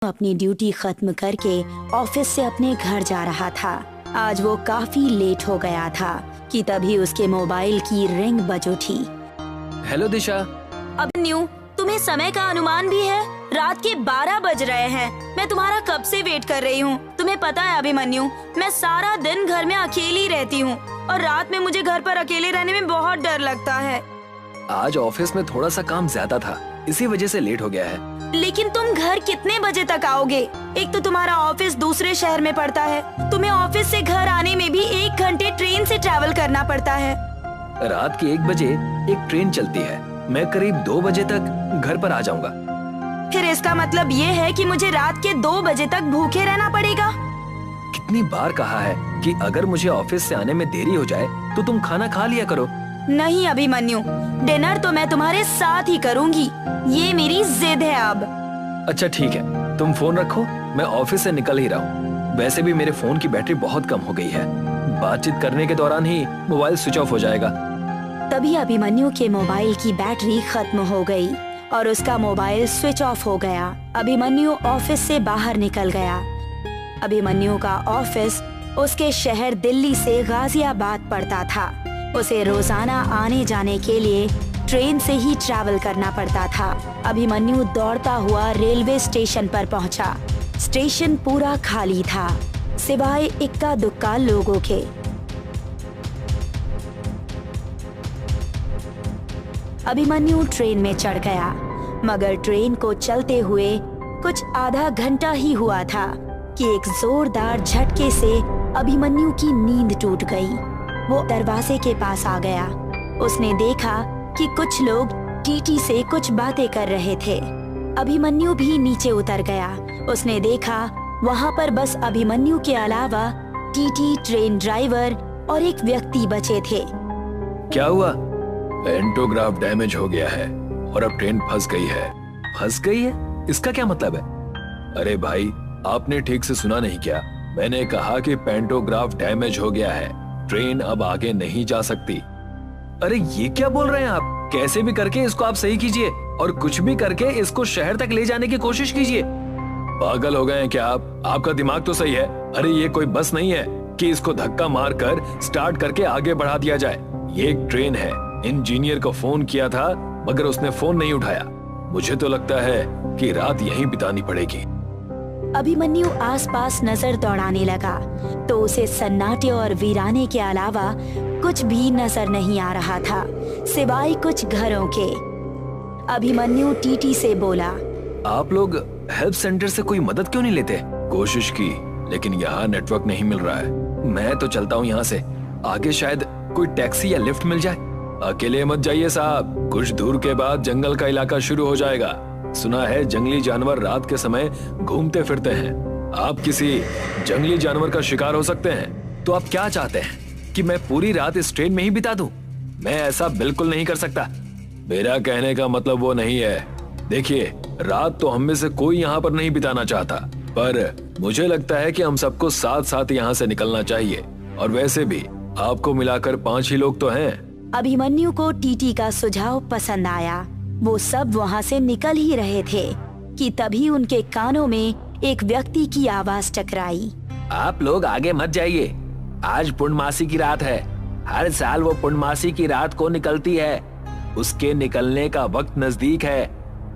अपनी ड्यूटी खत्म करके ऑफिस से अपने घर जा रहा था। आज वो काफी लेट हो गया था कि तभी उसके मोबाइल की रिंग बज उठी। हेलो दिशा। अभिमन्यु, तुम्हें समय का अनुमान भी है? रात के 12 बज रहे हैं। मैं तुम्हारा कब से वेट कर रही हूँ। तुम्हें पता है अभिमन्यु, मैं सारा दिन घर में अकेली रहती हूँ और रात में मुझे घर पर अकेले रहने में बहुत डर लगता है। आज ऑफिस में थोड़ा सा काम ज्यादा था, इसी वजह से लेट हो गया है। लेकिन तुम घर कितने बजे तक आओगे? एक तो तुम्हारा ऑफिस दूसरे शहर में पड़ता है। तुम्हें ऑफिस से घर आने में भी 1 घंटे ट्रेन से ट्रैवल करना पड़ता है। रात के 1 बजे एक ट्रेन चलती है। मैं करीब 2 बजे तक घर पर आ जाऊंगा। फिर इसका मतलब ये है कि मुझे रात के 2 बजे तक भूखे रहना पड़ेगा। कितनी बार कहा है कि अगर मुझे ऑफिस से आने में देरी हो जाए तो तुम खाना खा लिया करो। नहीं अभिमन्यु, डिनर तो मैं तुम्हारे साथ ही करूंगी। ये मेरी जिद है अब। अच्छा ठीक है, तुम फोन रखो, मैं ऑफिस से निकल ही रहा हूँ। वैसे भी मेरे फोन की बैटरी बहुत कम हो गई है। बातचीत करने के दौरान ही मोबाइल स्विच ऑफ हो जाएगा। तभी अभिमन्यु के मोबाइल की बैटरी खत्म हो गई और उसका मोबाइल स्विच ऑफ हो गया। अभिमन्यु ऑफिस से बाहर निकल गया। अभिमन्यु का ऑफिस उसके शहर दिल्ली से गाजियाबाद पड़ता था। उसे रोजाना आने जाने के लिए ट्रेन से ही ट्रैवल करना पड़ता था। अभिमन्यु दौड़ता हुआ रेलवे स्टेशन पर पहुंचा। स्टेशन पूरा खाली था, सिवाय इक्का दुक्का लोगों के। अभिमन्यु ट्रेन में चढ़ गया, मगर ट्रेन को चलते हुए कुछ आधा घंटा ही हुआ था कि एक जोरदार झटके से अभिमन्यु की नींद टूट गई। वो दरवाजे के पास आ गया। उसने देखा कि कुछ लोग टीटी से कुछ बातें कर रहे थे। अभिमन्यु भी नीचे उतर गया। उसने देखा वहाँ पर बस अभिमन्यु के अलावा टीटी, ट्रेन ड्राइवर और एक व्यक्ति बचे थे। क्या हुआ? पेंटोग्राफ डैमेज हो गया है और अब ट्रेन फंस गई है। फंस गई है? इसका क्या मतलब है? अरे भाई, आपने ठीक से सुना नहीं क्या? मैंने कहा कि पेंटोग्राफ डैमेज हो गया है, ट्रेन अब आगे नहीं जा सकती। अरे ये क्या बोल रहे हैं आप? कैसे भी करके इसको आप सही कीजिए और कुछ भी करके इसको शहर तक ले जाने की कोशिश कीजिए। पागल हो गए हैं क्या आप? आपका दिमाग तो सही है। अरे ये कोई बस नहीं है कि इसको धक्का मारकर स्टार्ट करके आगे बढ़ा दिया जाए। ये एक ट्रेन है। इंजीनियर को फोन किया था मगर उसने फोन नहीं उठाया। मुझे तो लगता है कि रात यहीं बितानी पड़ेगी। अभिमन्यु आसपास नजर दौड़ाने लगा तो उसे सन्नाटे और वीराने के अलावा कुछ भी नजर नहीं आ रहा था, सिवाय कुछ घरों के। अभिमन्यु टीटी से बोला, आप लोग हेल्प सेंटर से कोई मदद क्यों नहीं लेते? कोशिश की लेकिन यहाँ नेटवर्क नहीं मिल रहा है। मैं तो चलता हूँ यहाँ से, आगे शायद कोई टैक्सी या लिफ्ट मिल जाए। अकेले मत जाइए साहब, कुछ दूर के बाद जंगल का इलाका शुरू हो जाएगा। सुना है जंगली जानवर रात के समय घूमते फिरते हैं। आप किसी जंगली जानवर का शिकार हो सकते हैं। तो आप क्या चाहते हैं कि मैं पूरी रात इस ट्रेन में ही बिता दूं? मैं ऐसा बिल्कुल नहीं कर सकता। मेरा कहने का मतलब वो नहीं है। देखिए, रात तो हम में से कोई यहाँ पर नहीं बिताना चाहता, पर मुझे लगता है कि हम सबको साथ साथ यहाँ से निकलना चाहिए। और वैसे भी आपको मिलाकर 5 ही लोग तो हैं। अभिमन्यु को टीटी का सुझाव पसंद आया। वो सब वहाँ से निकल ही रहे थे कि तभी उनके कानों में एक व्यक्ति की आवाज टकराई। आप लोग आगे मत जाइए, आज पूर्णमासी की रात है। हर साल वो पूर्णमासी की रात को निकलती है। उसके निकलने का वक्त नजदीक है।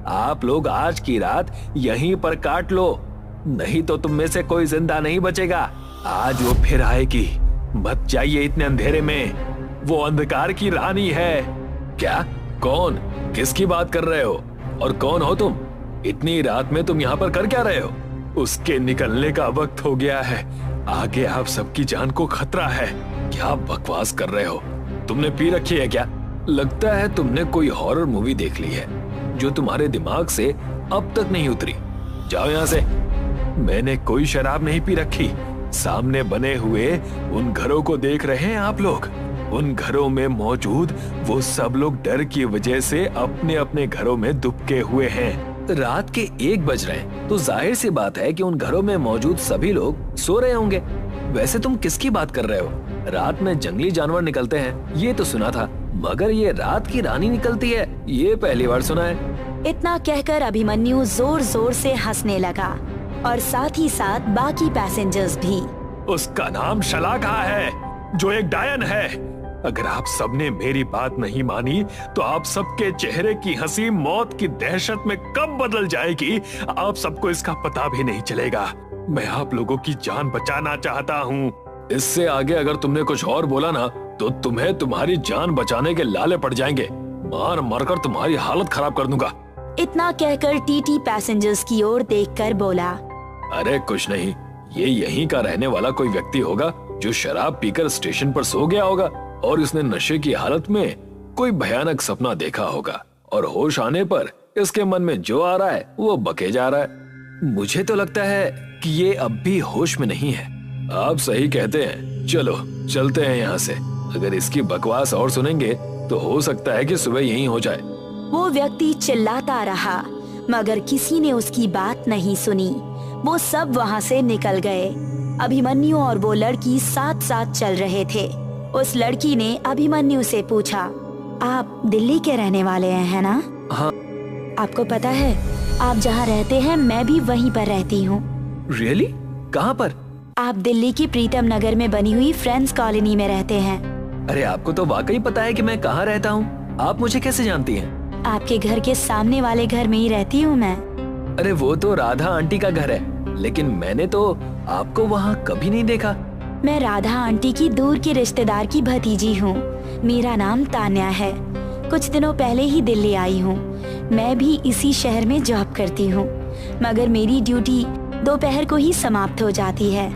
आप लोग आज की रात यहीं पर काट लो, नहीं तो तुम में से कोई जिंदा नहीं बचेगा। आज वो फिर आएगी। मत जाइए इतने अंधेरे में। वो अंधकार की रानी है। क्या? कौन? किसकी बात कर रहे हो? और कौन हो तुम? इतनी रात में तुम यहाँ पर कर क्या रहे हो? उसके निकलने का वक्त हो गया है। आगे आप सबकी जान को खतरा है। क्या बकवास कर रहे हो? तुमने पी रखी है क्या? लगता है तुमने कोई हॉरर मूवी देख ली है जो तुम्हारे दिमाग से अब तक नहीं उतरी। जाओ यहाँ से। मैंने कोई शराब नहीं पी रखी। सामने बने हुए उन घरों को देख रहे हैं आप लोग? उन घरों में मौजूद वो सब लोग डर की वजह से अपने अपने घरों में दुबके हुए हैं। रात के 1 बज रहे हैं तो जाहिर सी बात है कि उन घरों में मौजूद सभी लोग सो रहे होंगे। वैसे तुम किसकी बात कर रहे हो? रात में जंगली जानवर निकलते हैं ये तो सुना था, मगर ये रात की रानी निकलती है ये पहली बार सुना है। इतना कहकर अभिमन्यु जोर जोर से हंसने लगा। और साथ ही साथ बाकी पैसेंजर्स भी। उसका नाम शलाका है, जो एक डायन है। अगर आप सबने मेरी बात नहीं मानी तो आप सबके चेहरे की हंसी मौत की दहशत में कब बदल जाएगी, आप सबको इसका पता भी नहीं चलेगा। मैं आप लोगों की जान बचाना चाहता हूँ। इससे आगे अगर तुमने कुछ और बोला ना तो तुम्हें तुम्हारी जान बचाने के लाले पड़ जाएंगे। मार मारकर तुम्हारी हालत खराब कर दूंगा। इतना कहकर टीटी पैसेंजर्स की ओर देखकर बोला, अरे कुछ नहीं, ये यहीं का रहने वाला कोई व्यक्ति होगा जो शराब पीकर स्टेशन पर सो गया होगा और इसने नशे की हालत में कोई भयानक सपना देखा होगा और होश आने पर इसके मन में जो आ रहा है वो बके जा रहा है। मुझे तो लगता है कि ये अब भी होश में नहीं है। आप सही कहते हैं, चलो चलते हैं यहाँ से। अगर इसकी बकवास और सुनेंगे तो हो सकता है कि सुबह यहीं हो जाए। वो व्यक्ति चिल्लाता रहा मगर किसी ने उसकी बात नहीं सुनी। वो सब वहाँ से निकल गए। अभिमन्यु और वो लड़की साथ साथ चल रहे थे। उस लड़की ने अभिमन्यु से पूछा, आप दिल्ली के रहने वाले हैं, है ना? हाँ। आपको पता है आप जहाँ रहते हैं मैं भी वहीं पर रहती हूँ। रियली? कहाँ पर? आप दिल्ली की प्रीतम नगर में बनी हुई फ्रेंड्स कॉलोनी में रहते हैं। अरे आपको तो वाकई पता है कि मैं कहाँ रहता हूँ। आप मुझे कैसे जानती हैं? आपके घर के सामने वाले घर में ही रहती हूँ मैं। अरे वो तो राधा आंटी का घर है, लेकिन मैंने तो आपको वहाँ कभी नहीं देखा। मैं राधा आंटी की दूर की रिश्तेदार की भतीजी हूँ। मेरा नाम तान्या है। कुछ दिनों पहले ही दिल्ली आई हूँ। मैं भी इसी शहर में जॉब करती हूँ, मगर मेरी ड्यूटी दोपहर को ही समाप्त हो जाती है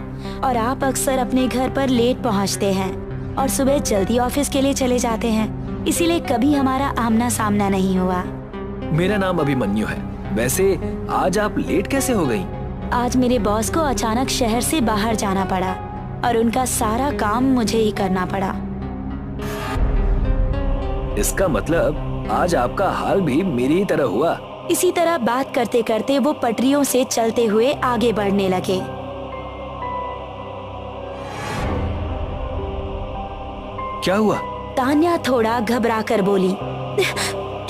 और आप अक्सर अपने घर पर लेट पहुँचते हैं और सुबह जल्दी ऑफिस के लिए चले जाते हैं, इसीलिए कभी हमारा आमना सामना नहीं हुआ। मेरा नाम अभिमन्यु है। वैसे आज आप लेट कैसे हो गई? आज मेरे बॉस को अचानक शहर से बाहर जाना पड़ा और उनका सारा काम मुझे ही करना पड़ा। इसका मतलब आज आपका हाल भी मेरी ही तरह हुआ। इसी तरह बात करते करते वो पटरियों से चलते हुए आगे बढ़ने लगे। क्या हुआ? तान्या थोड़ा घबरा कर बोली,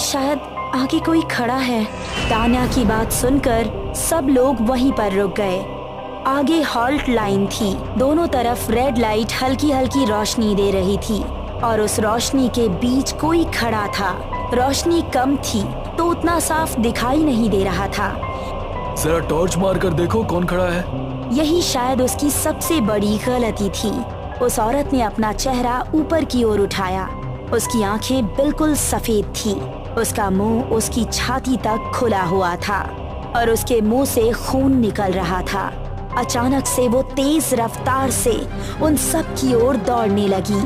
शायद आगे कोई खड़ा है। तान्या की बात सुनकर सब लोग वहीं पर रुक गए। आगे हॉल्ट लाइन थी। दोनों तरफ रेड लाइट हल्की हल्की रोशनी दे रही थी और उस रोशनी के बीच कोई खड़ा था। रोशनी कम थी तो उतना साफ दिखाई नहीं दे रहा था। जरा टॉर्च मार कर देखो कौन खड़ा है। यही शायद उसकी सबसे बड़ी गलती थी। उस औरत ने अपना चेहरा ऊपर की ओर उठाया। उसकी आंखें बिल्कुल सफेद थी। उसका मुंह उसकी छाती तक खुला हुआ था और उसके मुंह से खून निकल रहा था। अचानक से वो तेज रफ्तार से उन सब की ओर दौड़ने लगी।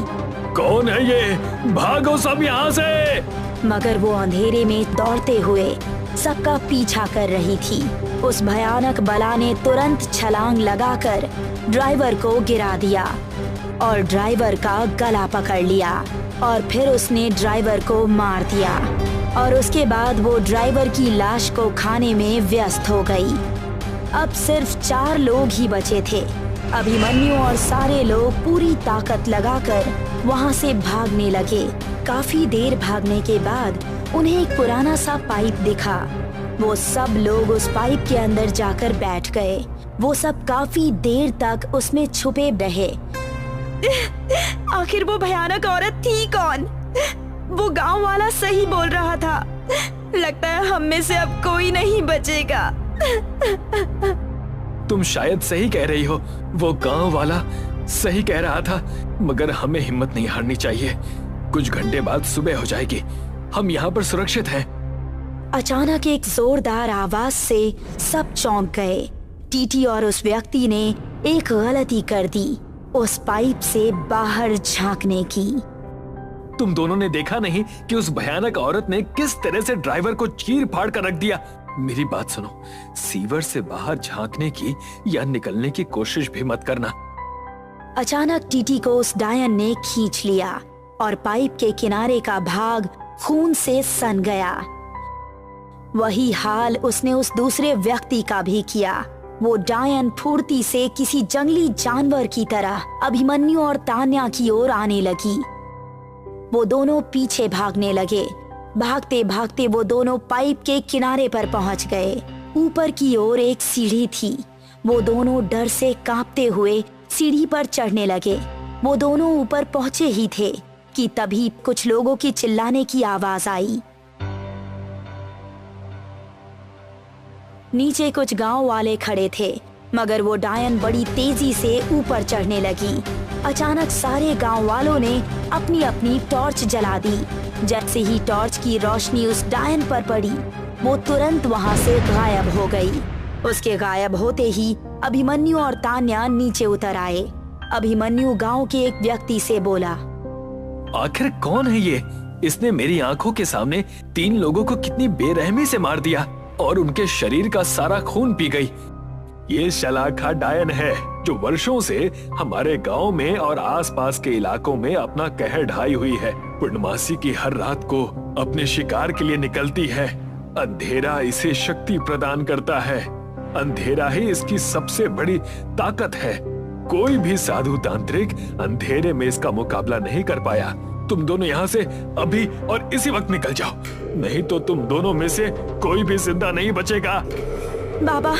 कौन है ये? भागो सब यहाँ से! मगर वो अंधेरे में दौड़ते हुए सबका पीछा कर रही थी। उस भयानक बला ने तुरंत छलांग लगाकर ड्राइवर को गिरा दिया और ड्राइवर का गला पकड़ लिया और फिर उसने ड्राइवर को मार दिया और उसके बाद वो ड्राइवर की लाश को खाने में व्यस्त हो गई। अब सिर्फ 4 लोग ही बचे थे। अभिमन्यु और सारे लोग पूरी ताकत लगाकर वहाँ से भागने लगे। काफी देर भागने के बाद उन्हें एक पुराना सा पाइप दिखा। वो सब लोग उस पाइप के अंदर जाकर बैठ गए। वो सब काफी देर तक उसमें छुपे रहे। आखिर वो भयानक औरत थी कौन? वो गांव वाला सही बोल रहा था। लगता है हम में से अब कोई नहीं बचेगा। तुम शायद सही कह रही हो। वो गांव वाला सही कह रहा था, मगर हमें हिम्मत नहीं हारनी चाहिए। कुछ घंटे बाद सुबह हो जाएगी। हम यहाँ पर सुरक्षित हैं। अचानक एक जोरदार आवाज से सब चौंक गए। टीटी और उस व्यक्ति ने एक गलती कर दी, उस पाइप से बाहर झांकने की। तुम दोनों ने देखा नहीं कि उस भयानक औरत ने किस तरह से ड्राइवर को चीर फाड़ कर रख दिया? मेरी बात सुनो, सीवर से बाहर झांकने की या निकलने की कोशिश भी मत करना। अचानक टीटी को उस डायन ने खींच लिया और पाइप के किनारे का भाग खून से सन गया। वही हाल उसने उस दूसरे व्यक्ति का भी किया। वो डायन फुर्ती से किसी जंगली जानवर की तरह अभिमन्यु और तान्या की ओर आने लगी। वो दोनों पीछे भागने लगे। भागते भागते वो दोनों पाइप के किनारे पर पहुंच गए। ऊपर की ओर एक सीढ़ी थी वो दोनों डर से कांपते हुए सीढ़ी पर चढ़ने लगे। वो दोनों ऊपर पहुंचे ही थे कि तभी कुछ लोगों की चिल्लाने की आवाज आई। नीचे कुछ गांव वाले खड़े थे, मगर वो डायन बड़ी तेजी से ऊपर चढ़ने लगी। अचानक सारे गांव वालों ने अपनी अपनी टॉर्च जला दी। जैसे ही टॉर्च की रोशनी उस डायन पर पड़ी, वो तुरंत वहां से गायब हो गई। उसके गायब होते ही अभिमन्यु और तान्या नीचे उतर आए। अभिमन्यु गांव के एक व्यक्ति से बोला, आखिर कौन है ये? इसने मेरी आंखों के सामने 3 लोगों को कितनी बेरहमी से मार दिया और उनके शरीर का सारा खून पी गई। ये शलाखा डायन है जो वर्षों से हमारे गांव में और आसपास के इलाकों में अपना कहर ढाई हुई है। पूर्णमासी की हर रात को अपने शिकार के लिए निकलती है। अंधेरा इसे शक्ति प्रदान करता है। अंधेरा ही इसकी सबसे बड़ी ताकत है। कोई भी साधु तांत्रिक अंधेरे में इसका मुकाबला नहीं कर पाया। तुम दोनों यहाँ से अभी और इसी वक्त निकल जाओ, नहीं तो तुम दोनों में से कोई भी जिंदा नहीं बचेगा। बाबा,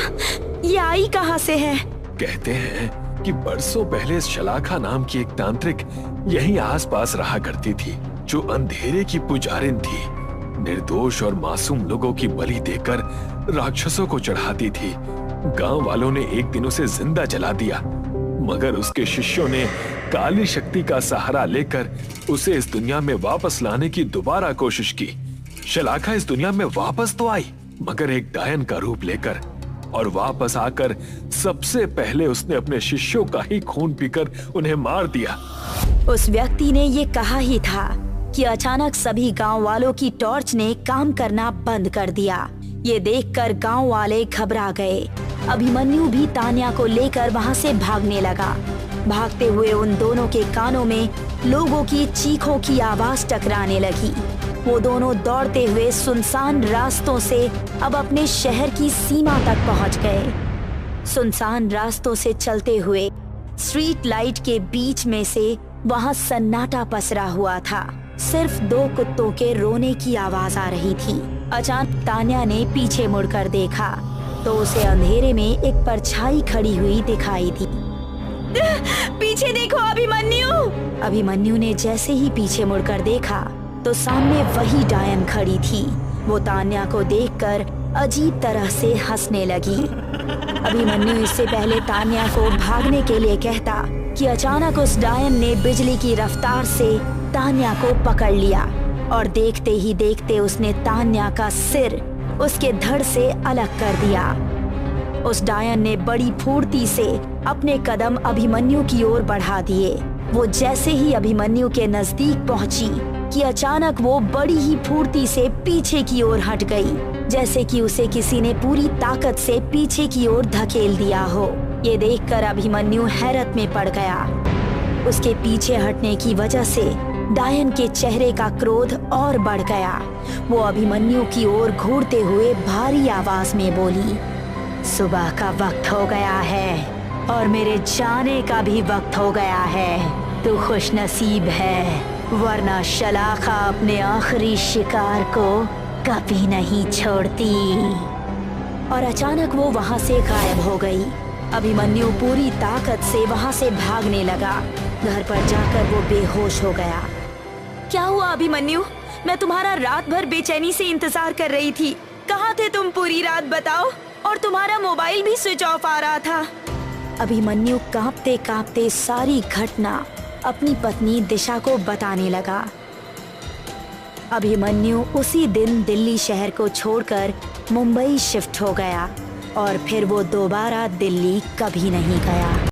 ये आई कहाँ से है? कहते हैं कि बरसों पहले शलाखा नाम की एक तांत्रिक यहीं आसपास रहा करती थी, जो अंधेरे की पुजारिन थी। निर्दोष और मासूम लोगों की बलि देकर राक्षसों को चढ़ाती थी। गांव वालों ने एक दिन उसे जिंदा जला दिया, मगर उसके शिष्यों ने काली शक्ति का सहारा लेकर उसे इस दुनिया में वापस लाने की दोबारा कोशिश की। शलाखा इस दुनिया में वापस तो आई, मगर एक डायन का रूप लेकर, और वापस आकर सबसे पहले उसने अपने शिष्यों का ही खून पीकर उन्हें मार दिया। उस व्यक्ति ने ये कहा ही था कि अचानक सभी गांव वालों की टॉर्च ने काम करना बंद कर दिया। ये देखकर गांव वाले घबरा गए। अभिमन्यु भी तान्या को लेकर वहां से भागने लगा। भागते हुए उन दोनों के कानों में लोगों की चीखों की आवाज टकराने लगी। वो दोनों दौड़ते हुए सुनसान रास्तों से अब अपने शहर की सीमा तक पहुंच गए। सुनसान रास्तों से चलते हुए स्ट्रीट लाइट के बीच में से वहां सन्नाटा पसरा हुआ था। सिर्फ 2 कुत्तों के रोने की आवाज आ रही थी। अचानक तान्या ने पीछे मुड़कर देखा तो उसे अंधेरे में एक परछाई खड़ी हुई दिखाई दी। पीछे देखो अभिमन्यु! अभिमन्यु ने जैसे ही पीछे मुड़कर देखा तो सामने वही डायन खड़ी थी। वो तान्या को देखकर अजीब तरह से हंसने लगी। अभिमन्यु इससे पहले तान्या को भागने के लिए कहता कि अचानक उस डायन ने बिजली की रफ्तार से तान्या को पकड़ लिया और देखते ही देखते उसने तान्या का सिर उसके धड़ से अलग कर दिया। उस डायन ने बड़ी फुर्ती से अपने कदम अभिमन्यु की ओर बढ़ा दिए। वो जैसे ही अभिमन्यु के नजदीक पहुंची कि अचानक वो बड़ी ही फुर्ती से पीछे की ओर हट गई, जैसे कि उसे किसी ने पूरी ताकत से पीछे की ओर धकेल दिया हो। ये देखकर अभिमन्यु हैरत में पड़ गया। उसके पीछे हटने की वजह से डायन के चेहरे का क्रोध और बढ़ गया। वो अभिमन्यु की ओर घूरते हुए भारी आवाज में बोली, सुबह का वक्त हो गया है और मेरे जाने का भी वक्त हो गया है। तू खुशनसीब है, वरना शलाखा अपने आखिरी शिकार को कभी नहीं छोड़ती। और अचानक वो वहां से गायब हो गई। अभिमन्यु पूरी ताकत से वहां से भागने लगा। घर पर जाकर वो बेहोश हो गया। क्या हुआ अभिमन्यु? मैं तुम्हारा रात भर बेचैनी से इंतजार कर रही थी। कहाँ थे तुम पूरी रात बताओ? और तुम्हारा मोबाइल भी स्विच ऑफ आ रहा था। अभिमन्यु कांपते कांपते सारी घटना अपनी पत्नी दिशा को बताने लगा। अभिमन्यु उसी दिन दिल्ली शहर को छोड़कर मुंबई शिफ्ट हो गया और फिर वो दोबारा दिल्ली कभी नहीं गया।